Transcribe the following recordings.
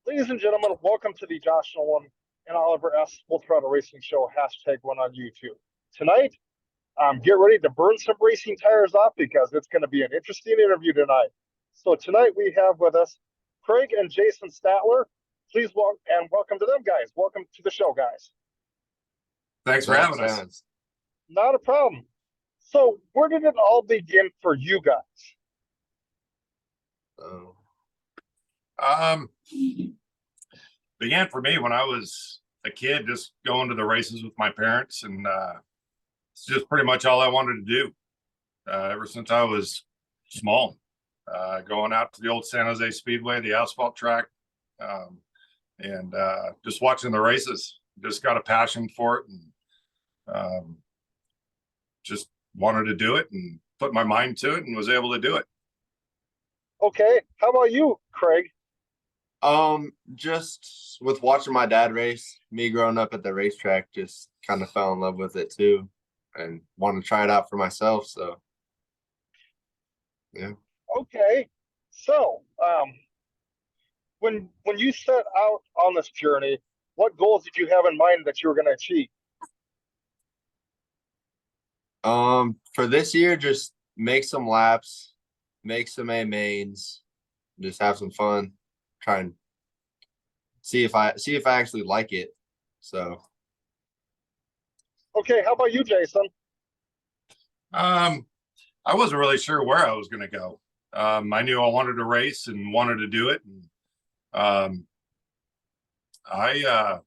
Ladies and gentlemen, welcome to the Josh Nolan and Oliver S. Full Throttle Racing Show, #1 on YouTube. Tonight, get ready to burn some racing tires off because it's going to be an interesting interview tonight. So tonight we have with us Craig and Jason Statler. Please welcome to them, guys. Welcome to the show, guys. Thanks for having us. Not a problem. So where did it all begin for you guys? Um, began for me when I was a kid, just going to the races with my parents, and it's just pretty much all I wanted to do ever since I was small. Going out to the old San Jose Speedway, the asphalt track, and just watching the races. Just got a passion for it, and just wanted to do it, and put my mind to it, and was able to do it. Okay, how about you, Craig? Just with watching my dad race, me growing up at the racetrack, just kind of fell in love with it too, and wanted to try it out for myself. So, yeah. Okay, so when you set out on this journey, what goals did you have in mind that you were going to achieve? For this year, just make some laps, make some A mains, just have some fun, try and see if I actually like it. So, okay, how about you, Jason? I wasn't really sure where I was going to go. I knew I wanted to race and wanted to do it. And, I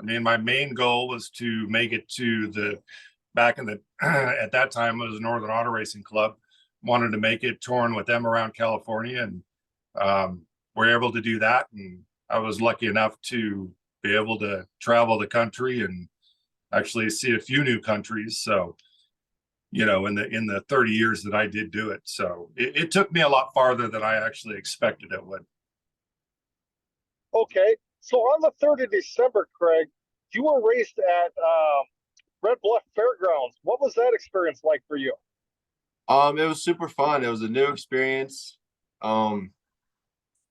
mean, my main goal was to make it to back in the, at that time it was Northern Auto Racing Club. Wanted to make it touring with them around California, and we're able to do that. And I was lucky enough to be able to travel the country and actually see a few new countries. So, in the 30 years that I did do it. So it took me a lot farther than I actually expected it would. Okay, so on the 3rd of December, Craig, you were raced at Red Bluff Fairgrounds. What was that experience like for you? it was super fun. It was a new experience.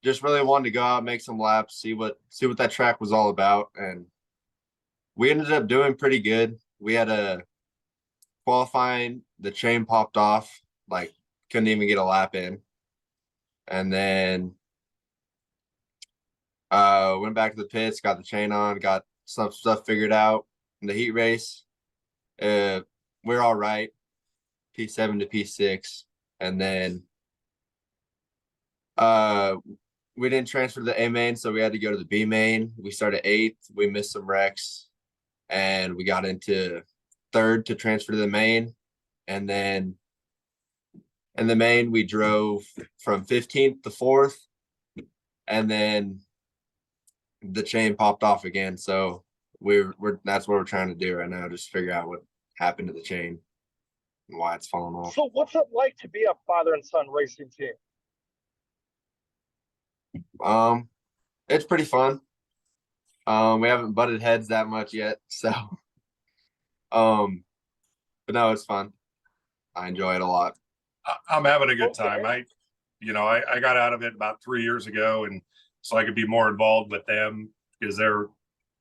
Just really wanted to go out, make some laps, see what that track was all about, and we ended up doing pretty good. We had a qualifying, the chain popped off, like couldn't even get a lap in, and then went back to the pits, got the chain on, got some stuff figured out in the heat race. We're all right, P7 to P6, and then we didn't transfer to the A main, so we had to go to the B main. We started 8th. We missed some wrecks, and we got into 3rd to transfer to the main. And then in the main, we drove from 15th to 4th, and then the chain popped off again. So that's what we're trying to do right now, just figure out what happened to the chain and why it's falling off. So what's it like to be a father and son racing team? It's pretty fun. We haven't butted heads that much yet, so but no, it's fun. I enjoy it a lot. I'm having a good Okay. time. I got out of it about 3 years ago, and so I could be more involved with them because they're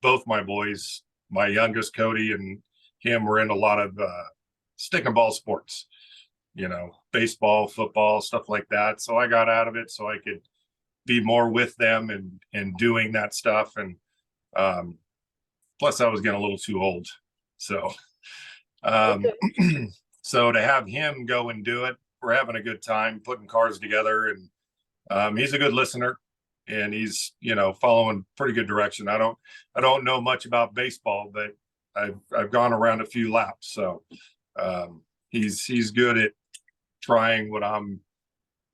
both my boys. My youngest, Cody, and him were in a lot of stick and ball sports, baseball, football, stuff like that. So I got out of it so I could be more with them and doing that stuff. And plus I was getting a little too old. So Okay. so to have him go and do it, we're having a good time putting cars together. And he's a good listener, and he's following pretty good direction. I don't know much about baseball, but I've gone around a few laps. So he's good at trying what I'm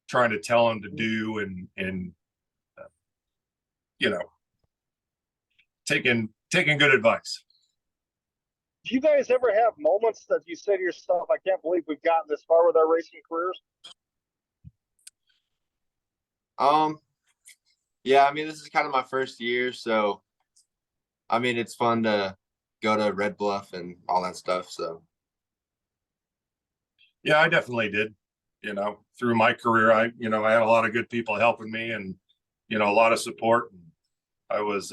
trying to tell him to do, and taking good advice. Do you guys ever have moments that you say to yourself, I can't believe we've gotten this far with our racing careers? Yeah, I mean, this is kind of my first year, so I mean, it's fun to go to Red Bluff and all that stuff. So Yeah, I definitely did. Through my career, I had a lot of good people helping me, and a lot of support. I was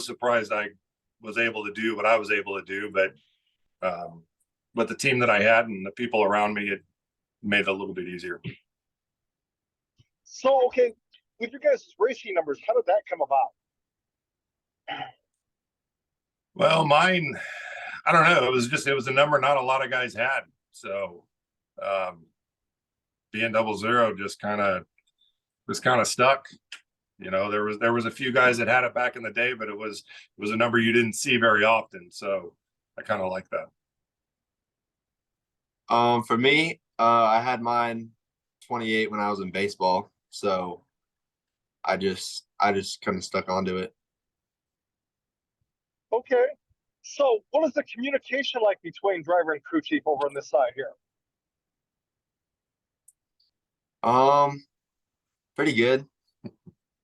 surprised I was able to do what I was able to do, but the team that I had and the people around me, it made it a little bit easier. So, okay, with your guys' racing numbers, how did that come about? Well, mine, I don't know. It was a number not a lot of guys had. So, being 00 just kind of stuck. You know, there was a few guys that had it back in the day, but it was a number you didn't see very often. So I kind of like that. For me, I had mine 28 when I was in baseball, so I just kind of stuck onto it. Okay. So, what is the communication like between driver and crew chief over on this side here? Pretty good.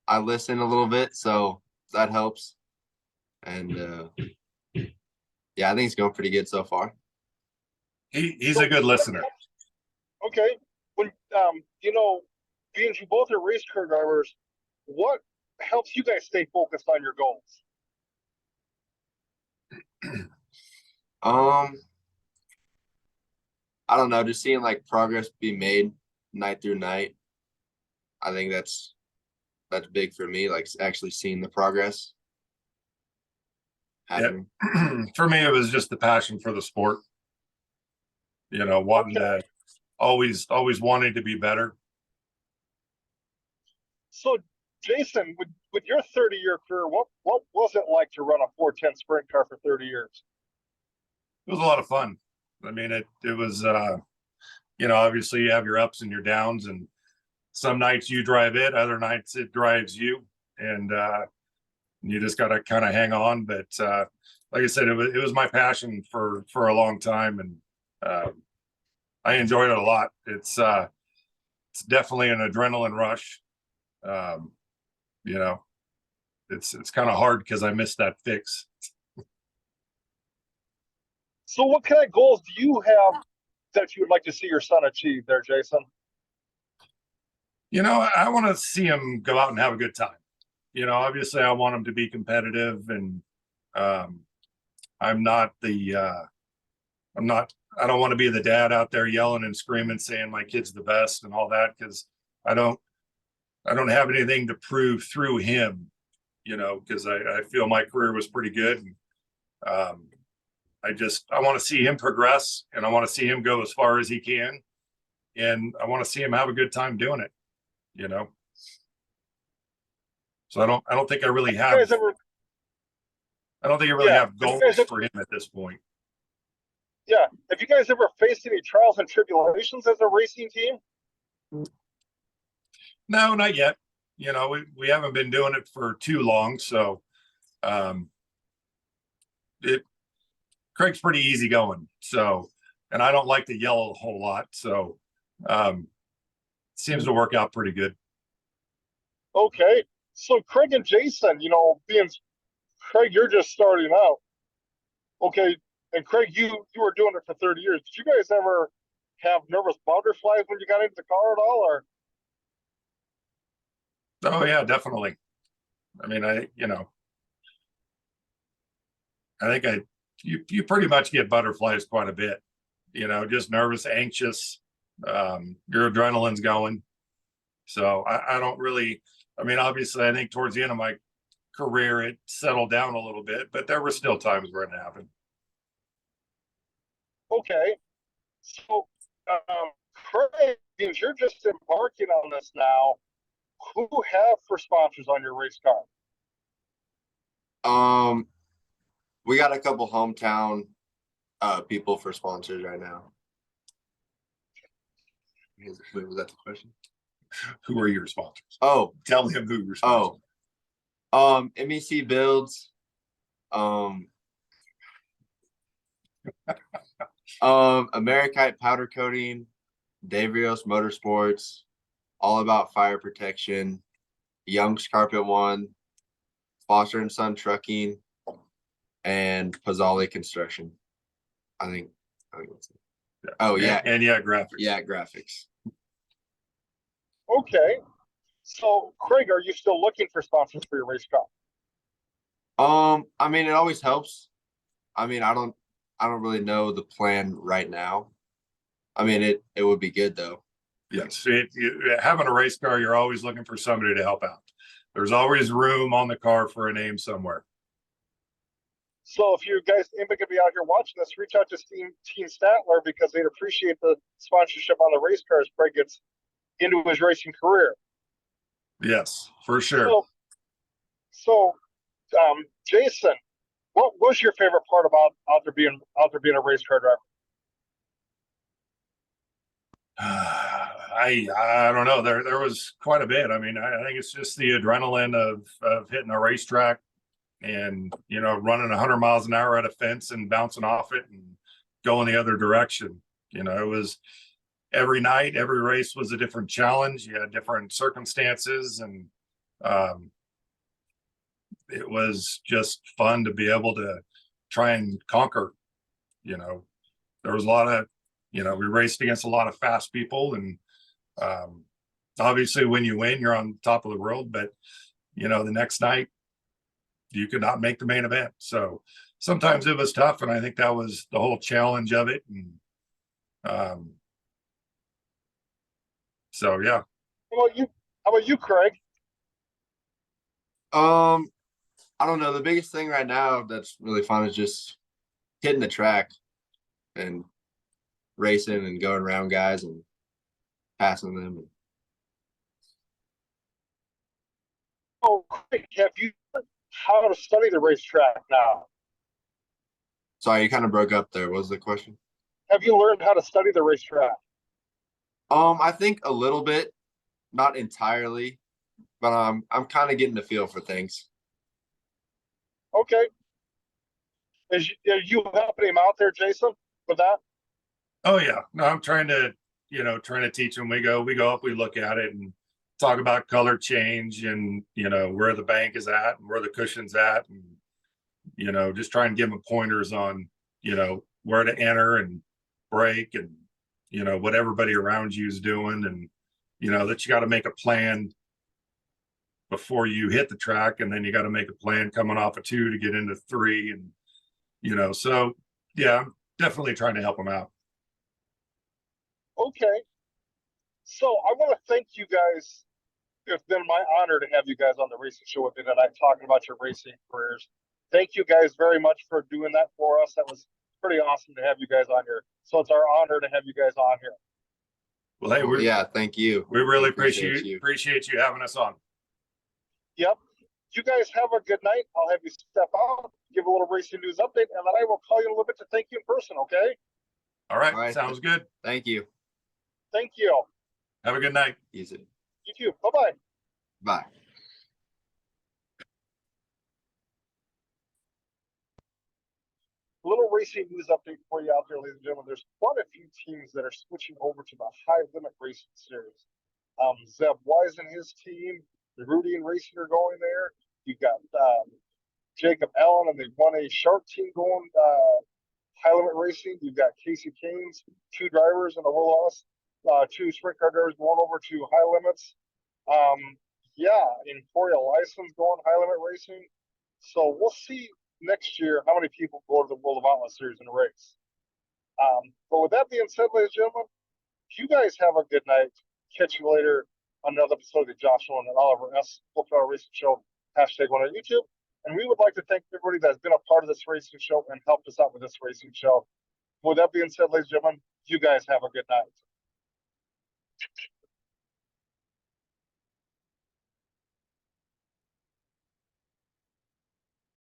I listen a little bit, so that helps. And yeah, I think it's going pretty good so far. He's a good listener. Okay. When you know, being you both are race car drivers, what helps you guys stay focused on your goals? I don't know, just seeing like progress be made night through night. I think that's big for me, like actually seeing the progress happening. For me, it was just the passion for the sport. You know, wanting to always wanting to be better. So, Jason, with your 30-year career, what was it like to run a 410 sprint car for 30 years? It was a lot of fun. I mean, it was you know, obviously you have your ups and your downs, and some nights you drive it, other nights it drives you, and you just got to kind of hang on. But like I said, it was my passion for a long time, and I enjoyed it a lot. It's definitely an adrenaline rush. You know, it's kind of hard because I missed that fix. So, what kind of goals do you have that you would like to see your son achieve there, Jason? You know, I want to see him go out and have a good time. You know, obviously I want him to be competitive, and I'm not I don't want to be the dad out there yelling and screaming, saying my kid's the best and all that, because I don't have anything to prove through him, you know, because I feel my career was pretty good. And, I want to see him progress, and I want to see him go as far as he can. And I want to see him have a good time doing it, you know? So I don't think I really have, I don't think I really have goals for him at this point. Yeah. Have you guys ever faced any trials and tribulations as a racing team? No, not yet. You know, we haven't been doing it for too long. So Craig's pretty easy going. So, and I don't like to yell a whole lot. So seems to work out pretty good. Okay. So Craig and Jason, you know, being Craig, you're just starting out. Okay. And Craig, you were doing it for 30 years. Did you guys ever have nervous butterflies when you got into the car at all, or? Oh yeah, definitely. I mean, I think you pretty much get butterflies quite a bit, you know, just nervous, anxious, your adrenaline's going. So I don't really, I mean, obviously I think towards the end of my career, it settled down a little bit, but there were still times where it happened. Okay. So, Craig, since you're just embarking on this now, who have for sponsors on your race car? We got a couple hometown people for sponsors right now. Wait, was that the question? Who are your sponsors? Oh, tell him who your sponsors. MEC Builds, Amerikite Powder Coating, Dave Rios Motorsports, All About Fire Protection, Young's Carpet One, Foster and Son Trucking, and Pozzoli Construction. I think that's it. Yeah. Oh yeah, and yeah, graphics. Yeah, graphics. Okay. So, Craig, are you still looking for sponsors for your race car? I mean, it always helps. I mean, I don't really know the plan right now. I mean, it would be good though. Yes, having a race car, you're always looking for somebody to help out. There's always room on the car for a name somewhere. So if you guys, anybody could be out here watching this, reach out to Team Statler because they'd appreciate the sponsorship on the race cars Craig gets into his racing career. Yes, for sure. So, Jason, what was your favorite part about out there being a race car driver? I don't know. There was quite a bit. I mean, I think it's just the adrenaline of hitting a racetrack and, you know, running 100 miles an hour at a fence and bouncing off it and going the other direction. You know, it was every night, every race was a different challenge. You had different circumstances, and it was just fun to be able to try and conquer. You know, there was a lot of, you know, we raced against a lot of fast people, and obviously when you win, you're on top of the world, but you know, the next night you could not make the main event. So sometimes it was tough, and I think that was the whole challenge of it. And so yeah. How about you, Craig? I don't know. The biggest thing right now that's really fun is just hitting the track and racing and going around guys and passing them. Oh, Craig, have you learned how to study the racetrack now? Sorry, you kind of broke up there. What was the question? Have you learned how to study the racetrack? I think a little bit, not entirely, but I'm kind of getting the feel for things. Okay. Are you helping him out there, Jason, with that? Oh yeah. No, I'm trying to teach them. We go up, we look at it and talk about color change and, you know, where the bank is at and where the cushion's at, and, you know, just try and give them pointers on, you know, where to enter and brake and, you know, what everybody around you is doing, and, you know, that you got to make a plan before you hit the track, and then you got to make a plan coming off of 2 to get into 3, and, you know, so yeah, I'm definitely trying to help them out. Okay. So I want to thank you guys. It's been my honor to have you guys on the racing show with me tonight, talking about your racing careers. Thank you guys very much for doing that for us. That was pretty awesome to have you guys on here. So it's our honor to have you guys on here. Well, hey, Yeah, thank you. We really Appreciate you. appreciate you having us on. Yep. You guys have a good night. I'll have you step out, give a little racing news update, and then I will call you in a little bit to thank you in person, okay? All right, All right. sounds good. Thank you. Thank you. Have a good night. Easy. You too. Bye-bye. Bye. Little racing news update for you out there, ladies and gentlemen. There's quite a few teams that are switching over to the high limit racing series. Zeb Wise and his team, the Rudy and Racing are going there. You've got Jacob Allen and the 1A Sharp team going high limit racing. You've got Casey Kane's 2 drivers in the Willows, 2 sprint car drivers going over to high limits. Emporia License going high limit racing. So we'll see next year how many people go to the World of Outlaw Series in a race. But with that being said, ladies and gentlemen, you guys have a good night. Catch you later on another episode of the Josh Nolan and Oliver S. Full Throttle Racing Show, #1 on YouTube. And we would like to thank everybody that's been a part of this racing show and helped us out with this racing show. With that being said, ladies and gentlemen, you guys have a good night.